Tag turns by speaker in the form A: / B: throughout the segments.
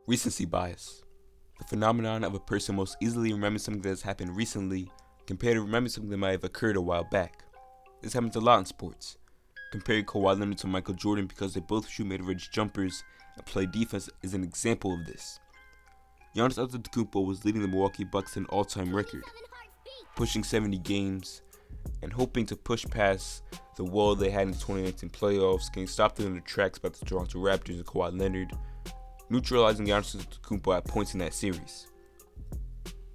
A: Recency bias. The phenomenon of a person most easily remembering something that has happened recently compared to remembering something that might have occurred a while back. This happens a lot in sports. Comparing Kawhi Leonard to Michael Jordan because they both shoot mid-range jumpers and play defense is an example of this. Giannis Antetokounmpo was leading the Milwaukee Bucks to an all-time record, pushing 70 games and hoping to push past the wall they had in the 2019 playoffs, getting stopped in their tracks by the Toronto Raptors and Kawhi Leonard, neutralizing Giannis Antetokounmpo at points in that series.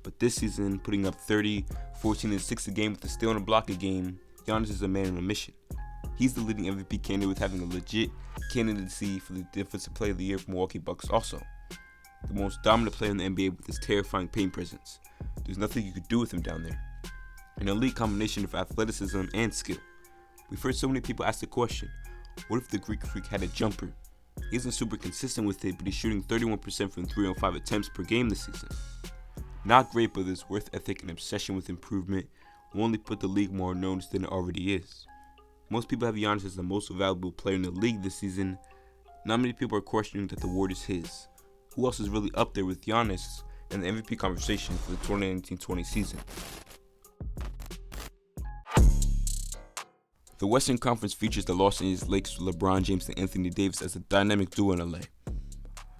A: But this season, putting up 30, 14, and 6 a game with a steal and a block a game, Giannis is a man on a mission. He's the leading MVP candidate with having a legit candidacy for the Defensive Player of the Year for Milwaukee Bucks also. The most dominant player in the NBA with his terrifying paint presence. There's nothing you could do with him down there. An elite combination of athleticism and skill. We've heard so many people ask the question, what if the Greek Freak had a jumper? He isn't super consistent with it, but he's shooting 31% from 3 on 5 attempts per game this season. Not great, but his work ethic and obsession with improvement will only put the league more on notice than it already is. Most people have Giannis as the most valuable player in the league this season. Not many people are questioning that the award is his. Who else is really up there with Giannis in the MVP conversation for the 2019-20 season? The Western Conference features the Los Angeles Lakers with LeBron James and Anthony Davis as a dynamic duo in LA.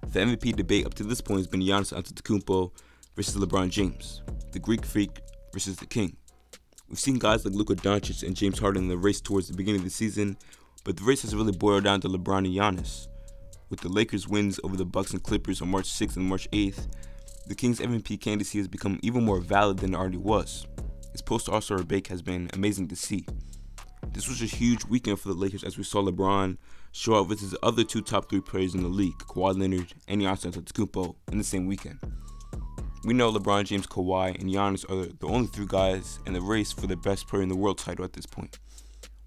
A: The MVP debate up to this point has been Giannis Antetokounmpo versus LeBron James, the Greek Freak versus the King. We've seen guys like Luka Doncic and James Harden in the race towards the beginning of the season, but the race has really boiled down to LeBron and Giannis. With the Lakers' wins over the Bucks and Clippers on March 6th and March 8th, the Kings' MVP candidacy has become even more valid than it already was. His post-All-Star break has been amazing to see. This was a huge weekend for the Lakers as we saw LeBron show out with his other two top 3 players in the league, Kawhi Leonard and Giannis Antetokounmpo, in the same weekend. We know LeBron James, Kawhi, and Giannis are the only 3 guys in the race for the best player in the world title at this point.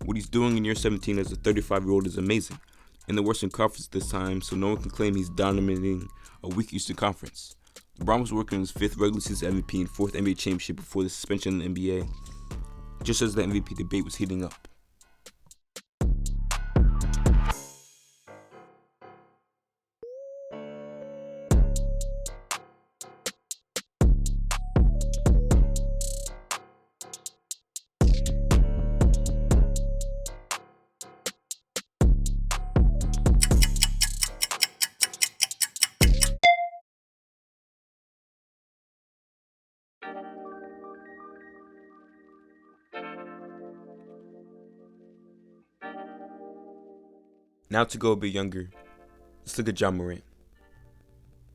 A: What he's doing in year 17 as a 35-year-old is amazing. In the Western Conference this time, so no one can claim he's dominating a weak Eastern Conference. LeBron was working on his 5th regular season MVP and 4th NBA championship before the suspension in the NBA, just as the MVP debate was heating up. Now to go a bit younger, let's look at Ja Morant.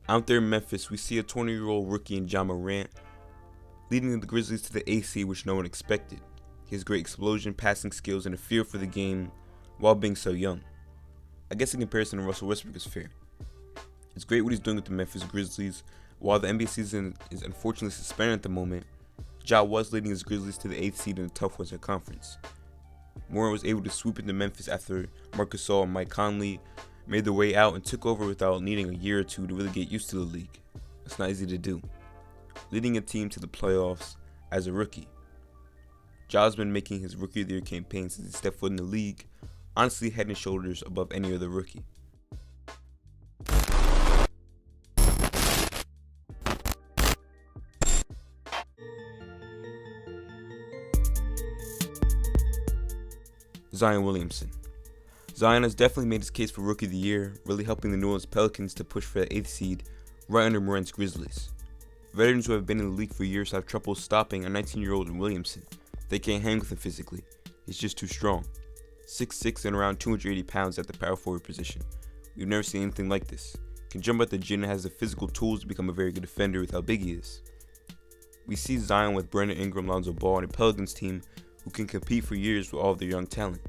A: Out there in Memphis, we see a 20-year-old rookie in Ja Morant leading the Grizzlies to the 8th seed, which no one expected. He has great explosion, passing skills, and a feel for the game while being so young. I guess in comparison to Russell Westbrook is fair. It's great what he's doing with the Memphis Grizzlies. While the NBA season is unfortunately suspended at the moment, Ja was leading his Grizzlies to the 8th seed in a tough Western Conference. Morant was able to swoop into Memphis after Marc Gasol and Mike Conley made their way out and took over without needing a year or two to really get used to the league. It's not easy to do. Leading a team to the playoffs as a rookie. Ja's been making his Rookie of the Year campaign since he stepped foot in the league, honestly head and shoulders above any other rookie. Zion Williamson. Zion has definitely made his case for Rookie of the Year, really helping the New Orleans Pelicans to push for the 8th seed right under Morant's Grizzlies. Veterans who have been in the league for years have trouble stopping a 19-year-old in Williamson. They can't hang with him physically. He's just too strong. 6'6" and around 280 pounds at the power forward position. We've never seen anything like this. Can jump at the gym and has the physical tools to become a very good defender with how big he is. We see Zion with Brandon Ingram, Lonzo Ball, and a Pelicans team who can compete for years with all of their young talent.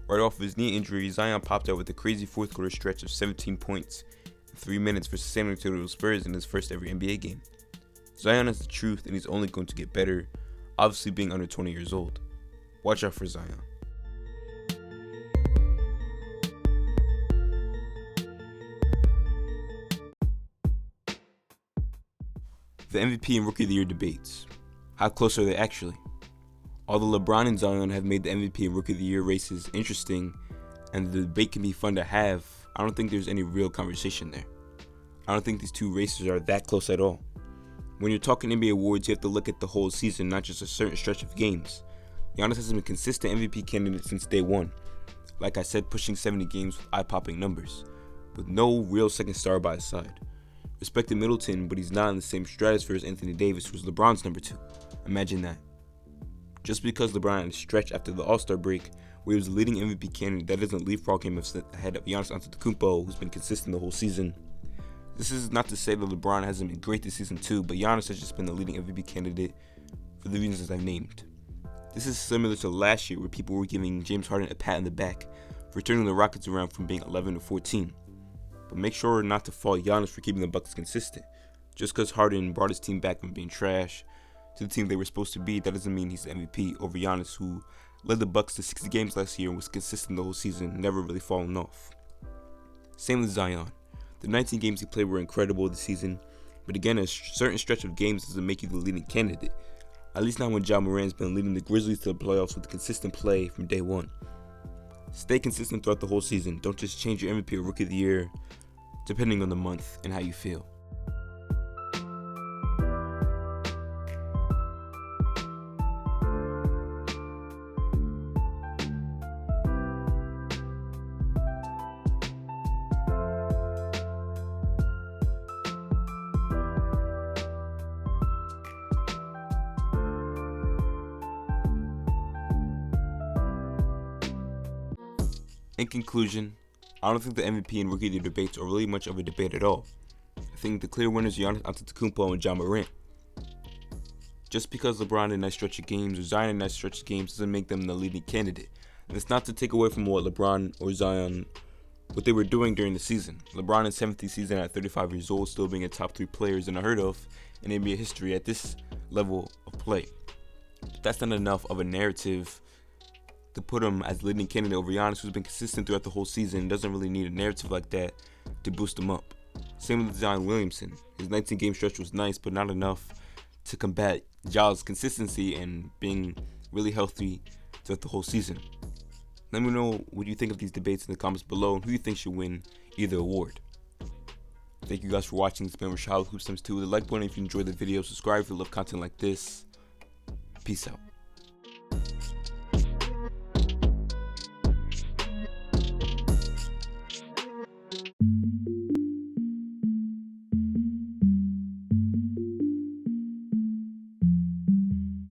A: Right off of his knee injury, Zion popped out with a crazy 4th quarter stretch of 17 points in 3 minutes versus San Antonio Spurs in his first ever NBA game. Zion is the truth and he's only going to get better, obviously being under 20 years old. Watch out for Zion. The MVP and Rookie of the Year debates. How close are they actually? Although LeBron and Zion have made the MVP and Rookie of the Year races interesting, and the debate can be fun to have, I don't think there's any real conversation there. I don't think these two races are that close at all. When you're talking NBA awards, you have to look at the whole season, not just a certain stretch of games. Giannis has been a consistent MVP candidate since day one. Like I said, pushing 70 games with eye-popping numbers, with no real second star by his side. Respected Middleton, but he's not in the same stratosphere as Anthony Davis, who's LeBron's number 2. Imagine that. Just because LeBron had a stretch after the All-Star break where he was the leading MVP candidate, that doesn't leapfrog him ahead of Giannis Antetokounmpo, who's been consistent the whole season. This is not to say that LeBron hasn't been great this season too, but Giannis has just been the leading MVP candidate for the reasons I've named. This is similar to last year where people were giving James Harden a pat on the back for turning the Rockets around from being 11 to 14. But make sure not to fault Giannis for keeping the Bucks consistent. Just because Harden brought his team back from being trash to the team they were supposed to be, that doesn't mean he's the MVP over Giannis, who led the Bucks to 60 games last year and was consistent the whole season, never really falling off. Same with Zion. The 19 games he played were incredible this season, but again, a certain stretch of games doesn't make you the leading candidate. At least not when Ja Morant's been leading the Grizzlies to the playoffs with consistent play from day one. Stay consistent throughout the whole season. Don't just change your MVP or Rookie of the Year depending on the month and how you feel. In conclusion, I don't think the MVP and Rookie of the Year debates are really much of a debate at all. I think the clear winners are Giannis Antetokounmpo and Ja Morant. Just because LeBron had a nice stretch of games or Zion had a nice stretch of games doesn't make them the leading candidate. And it's not to take away from what LeBron or Zion, what they were doing during the season. LeBron in 70th season at 35 years old, still being a top 3 players and unheard of in NBA history at this level of play. But that's not enough of a narrative to put him as leading candidate over Giannis, who's been consistent throughout the whole season. Doesn't really need a narrative like that to boost him up. Same with Zion Williamson. His 19-game stretch was nice, but not enough to combat Ja's consistency and being really healthy throughout the whole season. Let me know what you think of these debates in the comments below and who you think should win either award. Thank you guys for watching. It's been Rashad with Hoops Times 2. The like button if you enjoyed the video. Subscribe if you love content like this. Peace out.